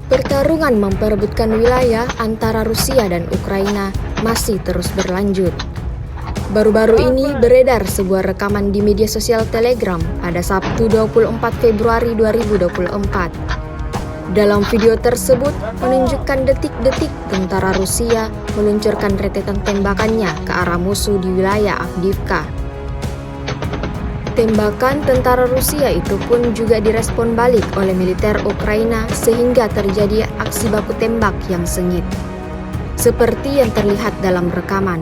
Pertarungan memperebutkan wilayah antara Rusia dan Ukraina masih terus berlanjut. Baru-baru ini beredar sebuah rekaman di media sosial Telegram pada Sabtu 24 Februari 2024. Dalam video tersebut menunjukkan detik-detik tentara Rusia meluncurkan rentetan tembakannya ke arah musuh di wilayah Avdiivka. Tembakan tentara Rusia itu pun juga direspon balik oleh militer Ukraina sehingga terjadi aksi baku tembak yang sengit, seperti yang terlihat dalam rekaman.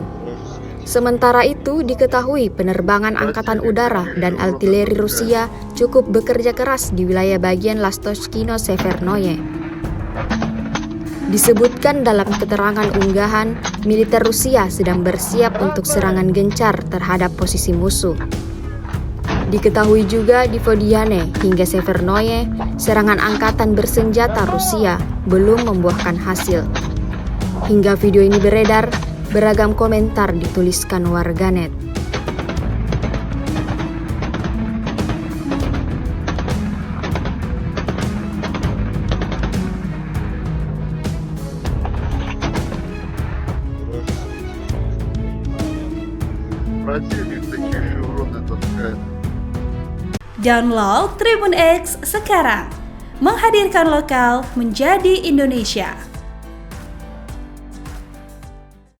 Sementara itu diketahui penerbangan angkatan udara dan artileri Rusia cukup bekerja keras di wilayah bagian Lastochkino Severnoye. Disebutkan dalam keterangan unggahan, militer Rusia sedang bersiap untuk serangan gencar terhadap posisi musuh. Diketahui juga di Vodiane hingga Severnoye, serangan angkatan bersenjata Rusia belum membuahkan hasil. Hingga video ini beredar, beragam komentar dituliskan warganet. Противник такие шевроны таскает. Download Tribun X sekarang, menghadirkan lokal menjadi Indonesia.